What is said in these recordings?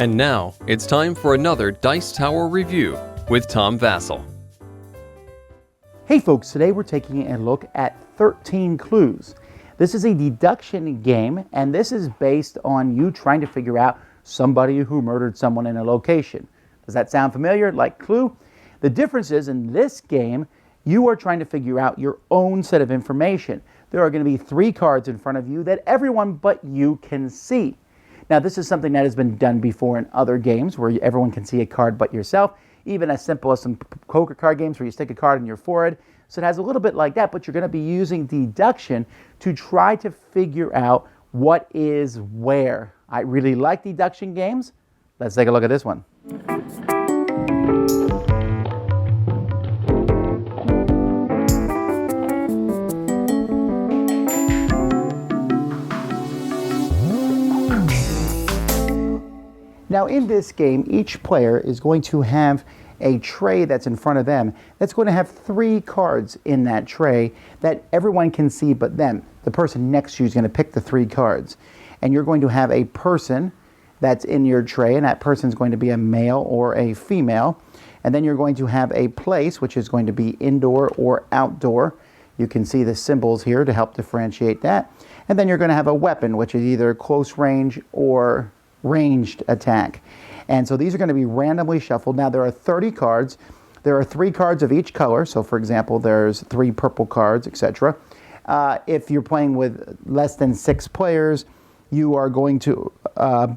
And now, it's time for another Dice Tower review with Tom Vasel. Hey folks, today we're taking a look at 13 Clues. This is a deduction game, and this is based on you trying to figure out somebody who murdered someone in a location. Does that sound familiar, like Clue? The difference is, in this game, you are trying to figure out your own set of information. There are going to be 3 cards in front of you that everyone but you can see. Now, this is something that has been done before in other games where everyone can see a card but yourself, even as simple as some poker card games where you stick a card in your forehead. So it has a little bit like that, but you're going to be using deduction to try to figure out what is where. I really like deduction games. Let's take a look at this one. Now in this game, each player is going to have a tray that's in front of them that's going to have 3 cards in that tray that everyone can see but them. The person next to you is going to pick the 3 cards. And you're going to have a person that's in your tray, and that person is going to be a male or a female. And then you're going to have a place, which is going to be indoor or outdoor. You can see the symbols here to help differentiate that. And then you're going to have a weapon, which is either close range or ranged attack. And so these are going to be randomly shuffled. Now there are 30 cards. There are 3 cards of each color. So for example, there's 3 purple cards, etc. If you're playing with less than 6 players, you are going to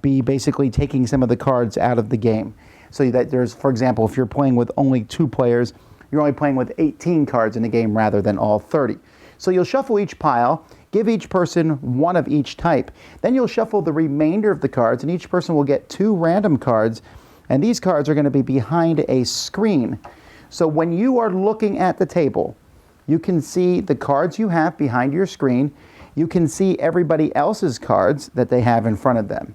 be basically taking some of the cards out of the game. So that there's, for example, if you're playing with only 2 players, you're only playing with 18 cards in the game rather than all 30. So you'll shuffle each pile, give each person 1 of each type. Then you'll shuffle the remainder of the cards, and each person will get 2 random cards, and these cards are going to be behind a screen. So when you are looking at the table, you can see the cards you have behind your screen. You can see everybody else's cards that they have in front of them.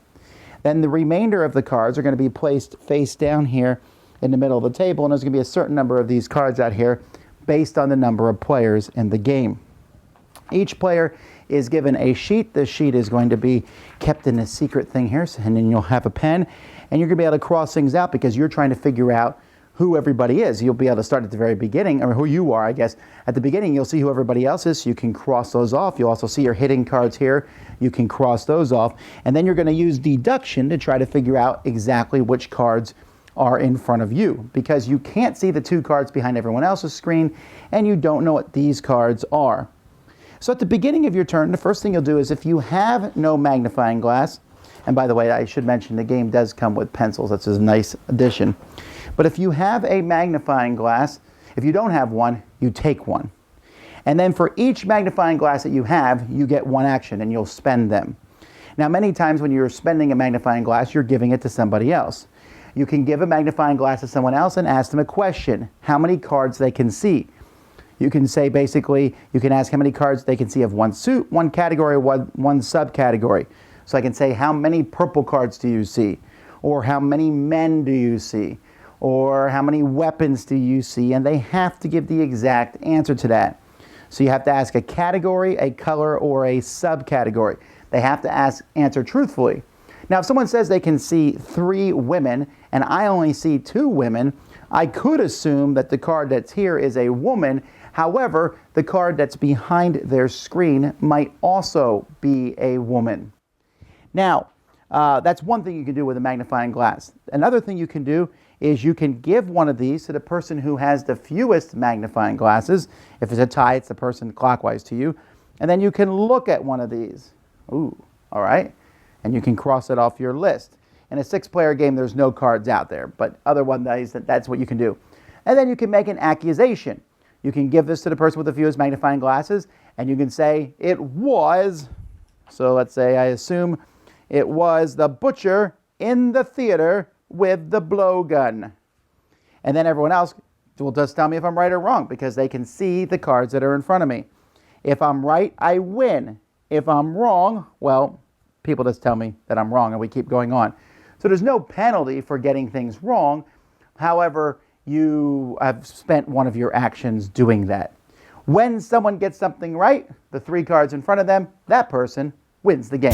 Then the remainder of the cards are going to be placed face down here in the middle of the table, and there's going to be a certain number of these cards out here based on the number of players in the game. Each player is given a sheet. This sheet is going to be kept in a secret thing here, and then you'll have a pen, and you're going to be able to cross things out because you're trying to figure out who everybody is. You'll be able to start at the very beginning, or who you are, I guess. At the beginning, you'll see who everybody else is, so you can cross those off. You'll also see your hidden cards here. You can cross those off, and then you're going to use deduction to try to figure out exactly which cards are in front of you, because you can't see the 2 cards behind everyone else's screen, and you don't know what these cards are. So at the beginning of your turn, the first thing you'll do is, if you have no magnifying glass, and by the way, I should mention the game does come with pencils. That's a nice addition. But if you have a magnifying glass, if you don't have one, you take one. And then for each magnifying glass that you have, you get 1 action, and you'll spend them. Now, many times when you're spending a magnifying glass, you're giving it to somebody else. You can give a magnifying glass to someone else and ask them a question, how many cards they can see. You can say, basically, you can ask how many cards they can see of one suit, one category, one subcategory. So I can say, how many purple cards do you see? Or how many men do you see? Or how many weapons do you see? And they have to give the exact answer to that. So you have to ask a category, a color, or a subcategory. They have to answer truthfully. Now, if someone says they can see 3 women, and I only see 2 women, I could assume that the card that's here is a woman. However, the card that's behind their screen might also be a woman. Now, that's one thing you can do with a magnifying glass. Another thing you can do is you can give one of these to the person who has the fewest magnifying glasses. If it's a tie, it's the person clockwise to you. And then you can look at one of these. Ooh, all right. And you can cross it off your list. In a 6-player game, there's no cards out there, but otherwise, that's what you can do. And then you can make an accusation. You can give this to the person with the fewest magnifying glasses, and you can say, it was, so let's say I assume it was the butcher in the theater with the blowgun. And then everyone else will just tell me if I'm right or wrong, because they can see the cards that are in front of me. If I'm right, I win. If I'm wrong, well, people just tell me that I'm wrong, and we keep going on. So there's no penalty for getting things wrong. However, you have spent one of your actions doing that. When someone gets something right, the 3 cards in front of them, that person wins the game.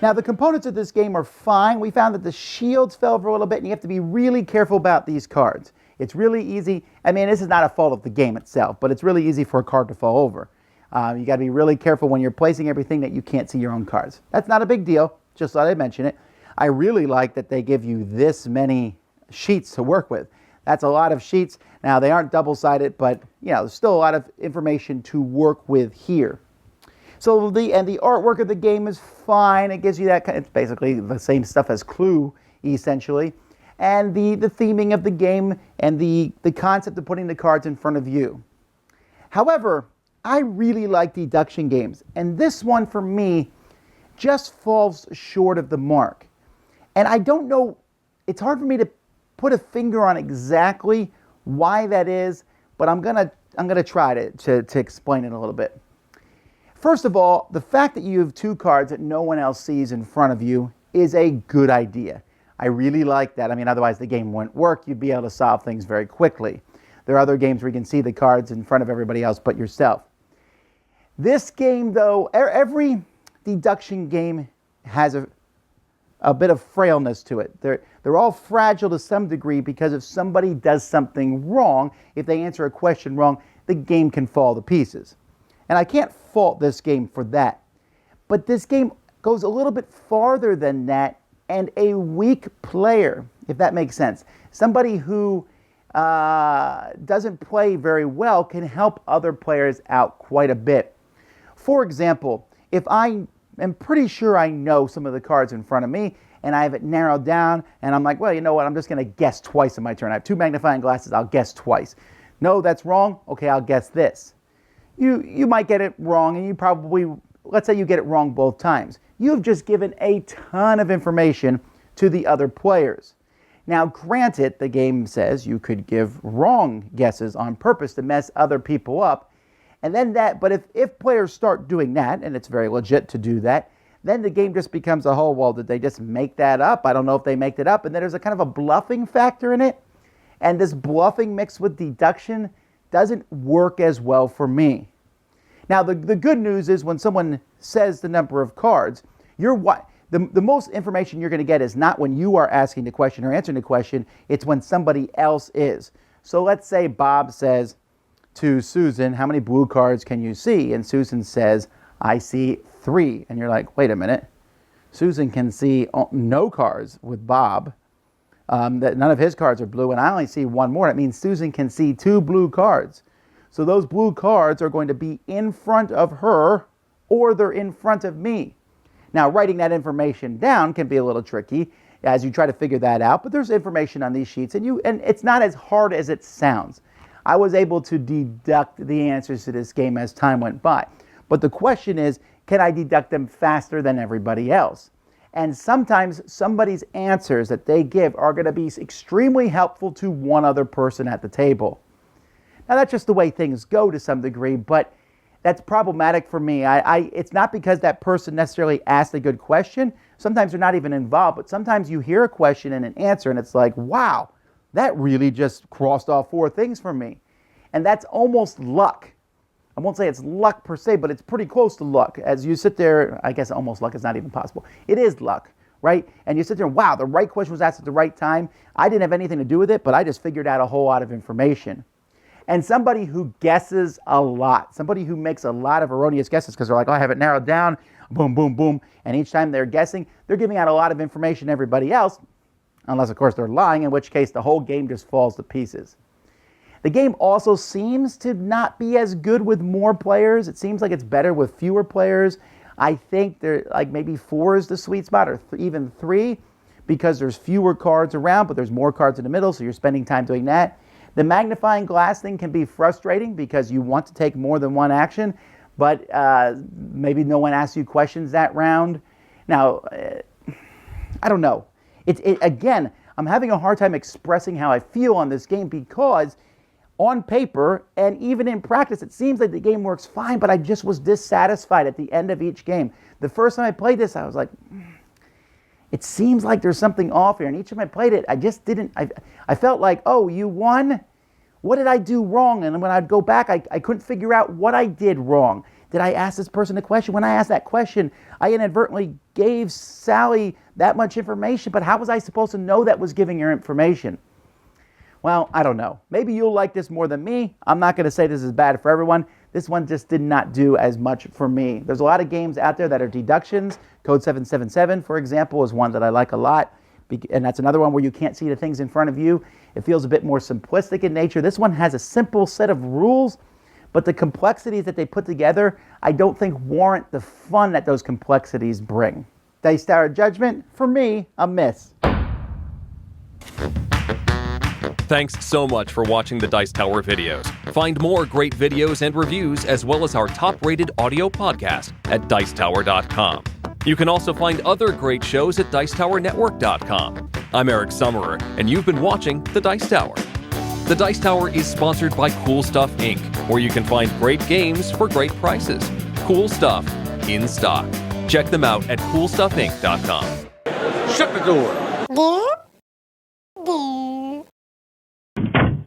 Now, the components of this game are fine. We found that the shields fell over a little bit, and you have to be really careful about these cards. It's really easy. I mean, this is not a fault of the game itself, but it's really easy for a card to fall over. You got to be really careful when you're placing everything that you can't see your own cards. That's not a big deal. Just thought I'd mention it. I really like that they give you this many sheets to work with. That's a lot of sheets. Now, they aren't double-sided, but there's still a lot of information to work with here. So the artwork of the game is fine. It gives you that it's basically the same stuff as Clue, essentially. And the theming of the game and the concept of putting the cards in front of you. However, I really like deduction games, and this one for me just falls short of the mark. And I don't know, it's hard for me to put a finger on exactly why that is, but I'm gonna try to explain it a little bit. First of all, the fact that you have two cards that no one else sees in front of you is a good idea. I really like that. I mean, otherwise the game wouldn't work. You'd be able to solve things very quickly. There are other games where you can see the cards in front of everybody else but yourself. This game, though, every deduction game has a bit of frailness to it. They're all fragile to some degree because if somebody does something wrong, if they answer a question wrong, the game can fall to pieces. And I can't fault this game for that. But this game goes a little bit farther than that, and a weak player, if that makes sense, somebody who doesn't play very well can help other players out quite a bit. For example, if I am pretty sure I know some of the cards in front of me and I have it narrowed down and I'm like, well, you know what, I'm just going to guess twice in my turn. I have two magnifying glasses, I'll guess twice. No, that's wrong. Okay, I'll guess this. You might get it wrong, and you probably, let's say you get it wrong both times. You've just given a ton of information to the other players. Now, granted, the game says you could give wrong guesses on purpose to mess other people up. And then but if players start doing that, and it's very legit to do that, then the game just becomes a whole, well, did they just make that up? I don't know if they make it up. And then there's a kind of a bluffing factor in it. And this bluffing mixed with deduction doesn't work as well for me. Now, the good news is when someone says the number of cards, the most information you're going to get is not when you are asking the question or answering the question, it's when somebody else is. So let's say Bob says to Susan, how many blue cards can you see? And Susan says, I see 3. And you're like, wait a minute. Susan can see no cards with Bob. That none of his cards are blue, and I only see one more. It means Susan can see 2 blue cards. So those blue cards are going to be in front of her, or they're in front of me. Now, writing that information down can be a little tricky as you try to figure that out, but there's information on these sheets, and it's not as hard as it sounds. I was able to deduct the answers to this game as time went by. But the question is, can I deduct them faster than everybody else? And sometimes somebody's answers that they give are going to be extremely helpful to one other person at the table. Now, that's just the way things go to some degree, but that's problematic for me. It's not because that person necessarily asked a good question. Sometimes they're not even involved, but sometimes you hear a question and an answer, and it's like, wow, that really just crossed off 4 things for me. And that's almost luck. I won't say it's luck per se, but it's pretty close to luck. As you sit there, I guess almost luck is not even possible. It is luck, right? And you sit there, wow, the right question was asked at the right time. I didn't have anything to do with it, but I just figured out a whole lot of information. And somebody who guesses a lot, somebody who makes a lot of erroneous guesses because they're like, oh, I have it narrowed down, boom, boom, boom. And each time they're guessing, they're giving out a lot of information to everybody else, unless, of course, they're lying, in which case the whole game just falls to pieces. The game also seems to not be as good with more players. It seems like it's better with fewer players. I think like maybe 4 is the sweet spot, or even 3, because there's fewer cards around, but there's more cards in the middle, so you're spending time doing that. The magnifying glass thing can be frustrating because you want to take more than one action, but maybe no one asks you questions that round. Now, I don't know. Again, I'm having a hard time expressing how I feel on this game because on paper and even in practice, it seems like the game works fine, but I just was dissatisfied at the end of each game. The first time I played this, I was like, it seems like there's something off here. And each time I played it, I just didn't, I felt like, oh, you won? What did I do wrong? And when I'd go back, I couldn't figure out what I did wrong. did I ask this person a question? When I asked that question, I inadvertently gave Sally that much information, but how was I supposed to know that was giving her information? Well, I don't know. Maybe you'll like this more than me. I'm not going to say this is bad for everyone. This one just did not do as much for me. There's a lot of games out there that are deductions. Code 777, for example, is one that I like a lot. And that's another one where you can't see the things in front of you. It feels a bit more simplistic in nature. This one has a simple set of rules, but the complexities that they put together, I don't think warrant the fun that those complexities bring. Dice Tower judgment, for me, a miss. Thanks so much for watching the Dice Tower videos. Find more great videos and reviews, as well as our top-rated audio podcast at Dicetower.com. You can also find other great shows at DicetowerNetwork.com. I'm Eric Summerer, and you've been watching The Dice Tower. The Dice Tower is sponsored by Cool Stuff Inc., where you can find great games for great prices. Cool stuff in stock. Check them out at CoolStuffInc.com. Shut the door.